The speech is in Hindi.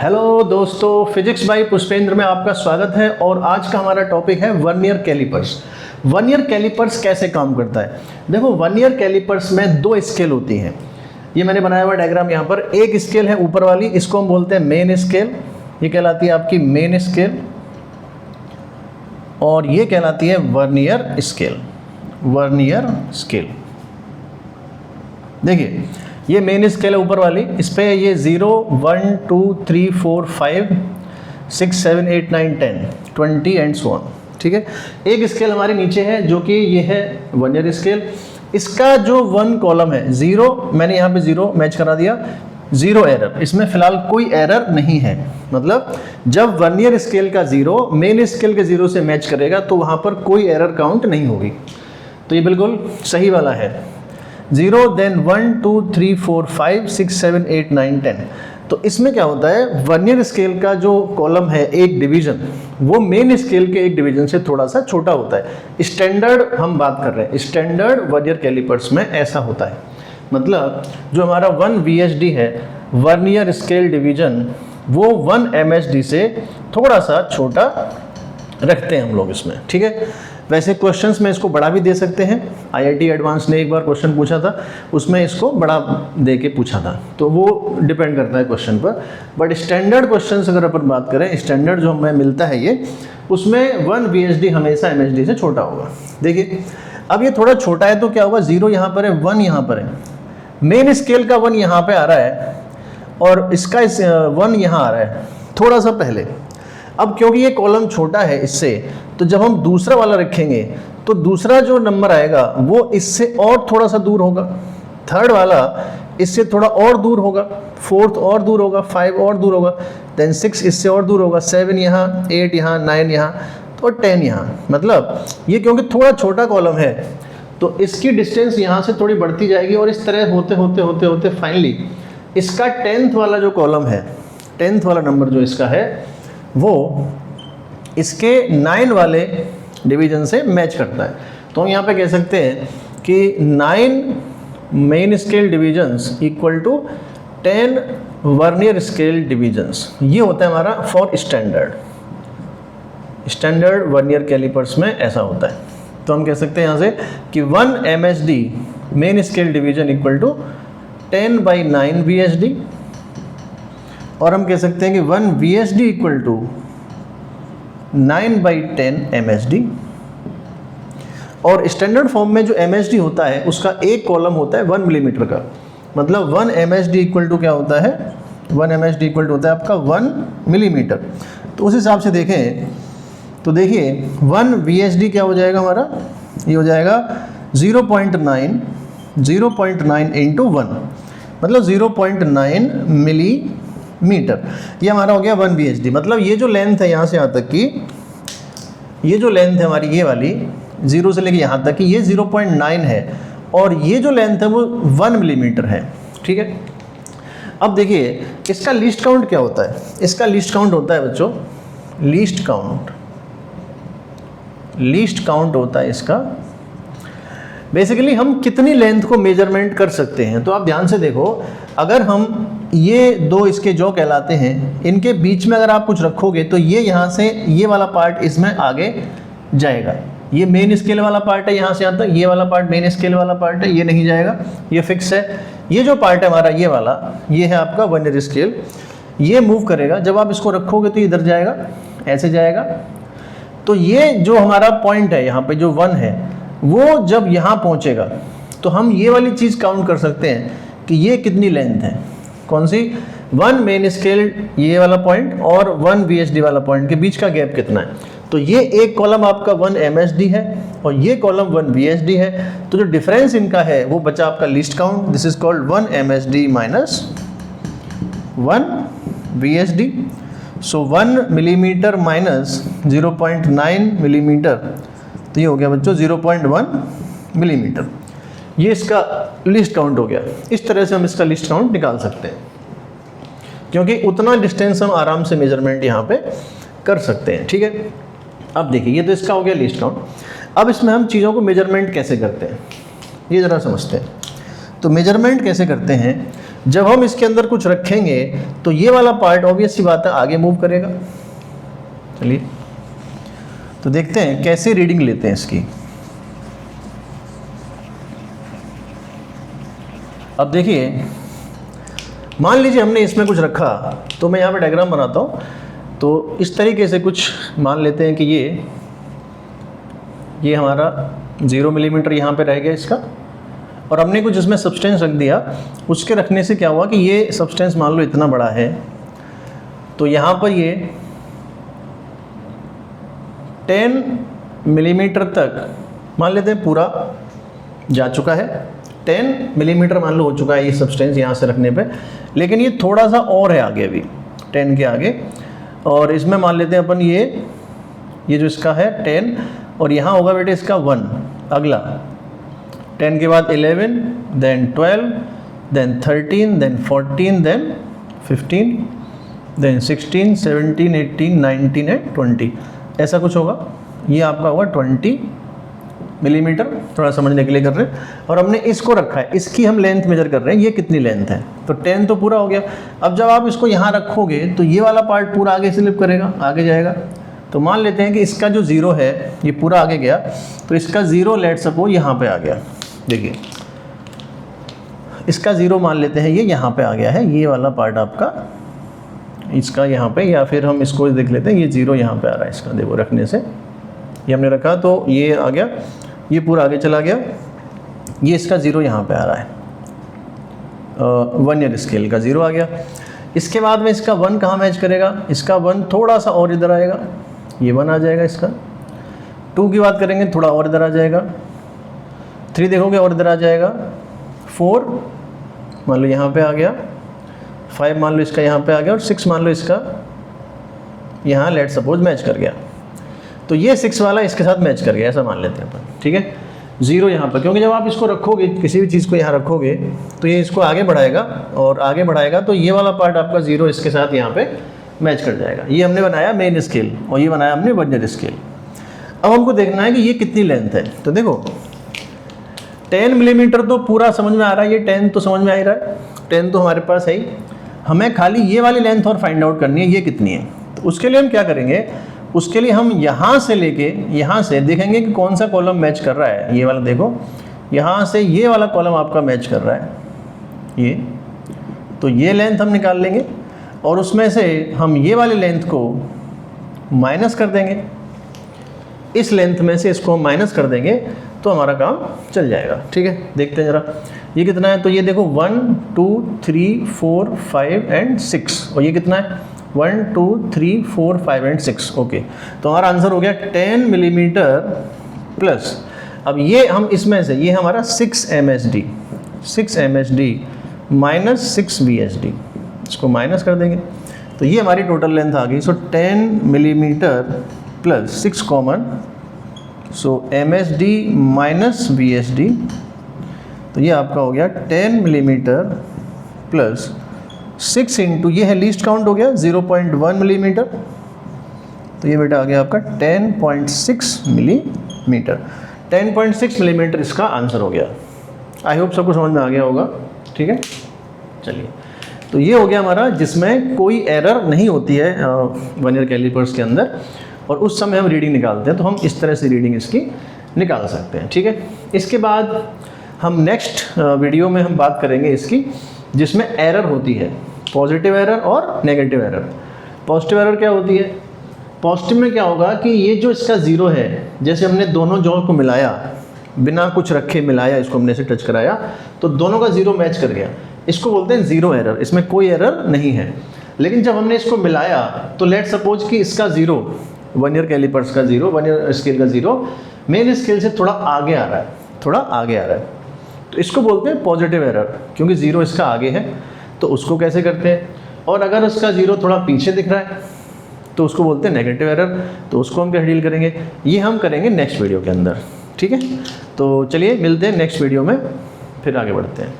हेलो दोस्तों, फिजिक्स बाय पुष्पेंद्र में आपका स्वागत है। और आज का हमारा टॉपिक है वर्नियर कैलिपर्स। वर्नियर कैलिपर्स कैसे काम करता है? देखो, वर्नियर कैलिपर्स में दो स्केल होती हैं। ये मैंने बनाया हुआ डायग्राम यहाँ पर। एक स्केल है ऊपर वाली, इसको हम बोलते हैं मेन स्केल, ये कहलाती है आपकी मेन स्केल, और ये कहलाती है वर्नियर स्केल। वर्नियर स्केल देखिए, ये मेन स्केल है ऊपर वाली, इस पे ये 0, 1, 2, 3, 4, 5, 6, 7, 8, 9, 10, 20 एंड सो ऑन। ठीक है, एक स्केल हमारे नीचे है जो कि ये है वर्नियर स्केल। इसका जो 1 कॉलम है 0, मैंने यहाँ पे 0 मैच करा दिया, 0 एरर, इसमें फिलहाल कोई एरर नहीं है। मतलब जब वर्नियर स्केल का 0 मेन स्केल के 0 से मैच करेगा तो वहाँ पर कोई एरर काउंट नहीं होगी। तो ये बिल्कुल सही वाला है। 0, देन 1, 2, 3, 4, 5, 6, 7, 8, 9, 10। तो इसमें क्या होता है, वर्नियर स्केल का जो कॉलम है एक डिवीजन, वो मेन स्केल के एक डिवीजन से थोड़ा सा छोटा होता है। स्टैंडर्ड हम बात कर रहे हैं, स्टैंडर्ड वर्नियर कैलिपर्स में ऐसा होता है। मतलब जो हमारा 1 VSD है, वर्नियर स्केल डिवीजन, वो 1 MSD से थोड़ा सा छोटा रखते हैं हम लोग इसमें। ठीक है, वैसे क्वेश्चंस में इसको बड़ा भी दे सकते हैं। IIT एडवांस ने एक बार क्वेश्चन पूछा था, उसमें इसको बड़ा दे के पूछा था, तो वो डिपेंड करता है क्वेश्चन पर। बट स्टैंडर्ड क्वेश्चंस अगर अपन बात करें, स्टैंडर्ड जो हमें मिलता है ये, उसमें 1 VSD हमेशा MSD से छोटा होगा। देखिए, अब ये थोड़ा छोटा है तो क्या होगा, 0 यहाँ पर है, 1 यहाँ पर है, मेन स्केल का 1 यहाँ पर आ रहा है और इसका 1 यहाँ आ रहा है थोड़ा सा पहले। अब क्योंकि ये कॉलम छोटा है इससे, तो जब हम दूसरा वाला रखेंगे तो दूसरा जो नंबर आएगा वो इससे और थोड़ा सा दूर होगा, थर्ड वाला इससे थोड़ा और दूर होगा, फोर्थ और दूर होगा, 5 और दूर होगा, देन 6 इससे और दूर होगा, 7 यहाँ, 8 यहाँ, 9 यहाँ, तो 10 यहाँ। मतलब ये क्योंकि थोड़ा छोटा कॉलम है तो इसकी डिस्टेंस यहाँ से थोड़ी बढ़ती जाएगी और इस तरह होते होते होते होते फाइनली इसका 10th वाला जो कॉलम है, 10th वाला नंबर जो इसका है, वो इसके 9 वाले डिवीजन से मैच करता है। तो हम यहाँ पे कह सकते हैं कि 9 main scale divisions equal to 10 vernier scale divisions. ये होता है हमारा फॉर स्टैंडर्ड वर्नियर कैलिपर्स में ऐसा होता है। तो हम कह सकते हैं यहाँ से कि 1 MSD main scale division equal to 10/9 VSD, और हम कह सकते हैं कि 1 VSD इक्वल टू 9/10 MSD। और स्टैंडर्ड फॉर्म में जो MSD होता है उसका एक कॉलम होता है 1 मिलीमीटर का। मतलब 1 MSD इक्वल टू क्या होता है, 1 MSD इक्वल टू होता है आपका 1 मिलीमीटर। तो उस हिसाब से देखें तो देखिए 1 VSD क्या हो जाएगा हमारा, ये हो जाएगा 0.9 इंटू 1, मतलब 0.9 मिलीमीटर। ये हमारा हो गया 1 VSD। मतलब ये जो लेंथ है यहाँ से यहाँ तक की, ये जो लेंथ है हमारी ये वाली 0 से लेके यहाँ तक की, ये 0.9 है, और ये जो लेंथ है वो 1 मिलीमीटर है। ठीक है, अब देखिए इसका लीस्ट काउंट क्या होता है। इसका लीस्ट काउंट होता है बच्चों, लीस्ट काउंट होता है इसका। बेसिकली हम कितनी लेंथ को मेजरमेंट कर सकते हैं। तो आप ध्यान से देखो, अगर हम ये दो इसके जो कहलाते हैं, इनके बीच में अगर आप कुछ रखोगे तो ये यहाँ से ये वाला पार्ट इसमें आगे जाएगा। ये मेन स्केल वाला पार्ट है, यहाँ से यहाँ तक ये वाला पार्ट मेन स्केल वाला पार्ट है, ये नहीं जाएगा, ये फिक्स है। ये जो पार्ट है हमारा ये वाला, ये है आपका वर्नियर स्केल, ये मूव करेगा। जब आप इसको रखोगे तो इधर जाएगा, ऐसे जाएगा। तो ये जो हमारा पॉइंट है यहाँ पे जो 1 है, वो जब यहाँ पहुँचेगा तो हम ये वाली चीज़ काउंट कर सकते हैं कि ये कितनी लेंथ है। कौन सी? 1 मेन स्केल ये वाला पॉइंट और 1 VSD वाला पॉइंट के बीच का गैप कितना है। तो ये एक कॉलम आपका 1 MSD है और ये कॉलम 1 VSD है। तो जो डिफरेंस इनका है वो बचा आपका least count. This is called 1 MSD minus 1 VSD। So 1 millimetre minus 0.9 millimetre, तो ये हो गया बच्चों 0.1 मिलीमीटर। ये इसका लिस्ट काउंट हो गया। इस तरह से हम इसका लिस्ट काउंट निकाल सकते हैं, क्योंकि उतना डिस्टेंस हम आराम से मेजरमेंट यहाँ पे कर सकते हैं। ठीक है, अब देखिए ये तो इसका हो गया लिस्ट काउंट। अब इसमें हम चीज़ों को मेजरमेंट कैसे करते हैं ये ज़रा समझते हैं। तो मेजरमेंट कैसे करते हैं, जब हम इसके अंदर कुछ रखेंगे तो ये वाला पार्ट ऑब्वियस सी बात है आगे मूव करेगा। चलिए तो देखते हैं कैसे रीडिंग लेते हैं इसकी। अब देखिए, मान लीजिए हमने इसमें कुछ रखा, तो मैं यहाँ पे डायग्राम बनाता हूँ। तो इस तरीके से कुछ मान लेते हैं कि ये हमारा 0 मिलीमीटर यहाँ पे रह गया इसका, और हमने कुछ इसमें सब्सटेंस रख दिया। उसके रखने से क्या हुआ कि ये सब्सटेंस मान लो इतना बड़ा है, तो यहाँ पर ये 10 मिलीमीटर तक मान लेते हैं पूरा जा चुका है। 10 मिलीमीटर मान लो हो चुका है ये सब्सटेंस यहाँ से रखने पे, लेकिन ये थोड़ा सा और है आगे भी 10 के आगे, और इसमें मान लेते हैं अपन ये जो इसका है 10, और यहाँ होगा बेटे इसका 1 अगला। 10 के बाद 11, then 12, then 13, then 14, then 15, then 16, 17, 18, 19 and 20, ऐसा कुछ होगा। ये आपका होगा 20 मिलीमीटर, थोड़ा समझने के लिए कर रहे हैं। और हमने इसको रखा है, इसकी हम लेंथ मेजर कर रहे हैं, ये कितनी लेंथ है, तो 10 तो पूरा हो गया। अब जब आप इसको यहाँ रखोगे तो ये वाला पार्ट पूरा आगे स्लिप करेगा, आगे जाएगा। तो मान लेते हैं कि इसका जो 0 है ये पूरा आगे गया, तो इसका 0 लेट सपोज यहाँ पे आ गया। देखिए इसका 0 मान लेते हैं ये यहाँ पे आ गया है, ये वाला पार्ट आपका इसका यहाँ पे, या फिर हम इसको देख लेते हैं, ये 0 यहाँ पे आ रहा है इसका। देखो रखने से ये हमने रखा तो ये आ गया, ये पूरा आगे चला गया, ये इसका 0 यहाँ पे आ रहा है, 1 ईयर स्केल का 0 आ गया। इसके बाद में इसका 1 कहाँ मैच करेगा, इसका 1 थोड़ा सा और इधर आएगा, ये 1 आ जाएगा इसका। 2 की बात करेंगे थोड़ा और इधर आ जाएगा, 3 देखोगे और इधर आ जाएगा, 4 मान लो यहाँ पे आ गया, 5 मान लो इसका यहाँ पे आ गया, और 6 मान लो इसका यहाँ लेट सपोज मैच कर गया। तो ये 6 वाला इसके साथ मैच कर गया, ऐसा मान लेते हैं अपन, ठीक है। 0 यहाँ पर, क्योंकि जब आप इसको रखोगे किसी भी चीज़ को यहाँ रखोगे तो ये इसको आगे बढ़ाएगा, और आगे बढ़ाएगा तो ये वाला पार्ट आपका 0 इसके साथ यहाँ पे मैच कर जाएगा। ये हमने बनाया मेन स्केल, और ये बनाया हमने वर्नियर स्केल। अब हमको देखना है कि ये कितनी लेंथ है। तो देखो 10 मिलीमीटर तो पूरा समझ में आ रहा है, ये 10 तो समझ में आ ही रहा है, 10 तो हमारे पास है ही। हमें खाली ये वाली लेंथ और फाइंड आउट करनी है, ये कितनी है। तो उसके लिए हम क्या करेंगे, उसके लिए हम यहाँ से लेके यहाँ से देखेंगे कि कौन सा कॉलम मैच कर रहा है। ये वाला देखो, यहाँ से ये वाला कॉलम आपका मैच कर रहा है, ये तो ये लेंथ हम निकाल लेंगे, और उसमें से हम ये वाली लेंथ को माइनस कर देंगे। इस लेंथ में से इसको हम माइनस कर देंगे तो हमारा काम चल जाएगा, ठीक है। देखते हैं ज़रा ये कितना है। तो ये देखो 1 2 3 4 5 एंड 6, और ये कितना है 1 2 3 4 5 एंड 6। ओके, तो हमारा आंसर हो गया 10 मिलीमीटर प्लस, अब ये हम इसमें से ये हमारा 6 MSD माइनस 6 VSD, इसको माइनस कर देंगे तो ये हमारी टोटल लेंथ आ गई। सो 10 मिलीमीटर प्लस 6 कॉमन, सो MSD माइनस VSD, तो ये आपका हो गया 10 मिलीमीटर प्लस 6 इंटू ये है लीस्ट काउंट हो गया 0.1 मिलीमीटर, तो ये बेटा आ गया आपका 10.6 मिलीमीटर। 10.6 मिलीमीटर इसका आंसर हो गया। आई होप सबको समझ में आ गया होगा, ठीक है। चलिए, तो ये हो गया हमारा जिसमें कोई एरर नहीं होती है वर्नियर कैलिपर्स के अंदर, और उस समय हम रीडिंग निकालते हैं तो हम इस तरह से रीडिंग इसकी निकाल सकते हैं, ठीक है। इसके बाद हम नेक्स्ट वीडियो में हम बात करेंगे इसकी जिसमें एरर होती है, पॉजिटिव एरर और नेगेटिव एरर। पॉजिटिव एरर क्या होती है, पॉजिटिव में क्या होगा कि ये जो इसका 0 है, जैसे हमने दोनों जॉ को मिलाया, बिना कुछ रखे मिलाया, इसको हमने से टच कराया तो दोनों का 0 मैच कर गया, इसको बोलते हैं 0 एरर, इसमें कोई एरर नहीं है। लेकिन जब हमने इसको मिलाया तो लेट सपोज कि इसका 0 वर्नियर कैलिपर्स का 0, वर्नियर स्केल का 0 मेन स्केल से थोड़ा आगे आ रहा है, थोड़ा आगे आ रहा है, तो इसको बोलते हैं पॉजिटिव एरर, क्योंकि 0 इसका आगे है। तो उसको कैसे करते हैं, और अगर उसका 0 थोड़ा पीछे दिख रहा है तो उसको बोलते हैं नेगेटिव एरर, तो उसको हम क्या डील करेंगे, ये हम करेंगे नेक्स्ट वीडियो के अंदर, ठीक है। तो चलिए मिलते हैं नेक्स्ट वीडियो में, फिर आगे बढ़ते हैं।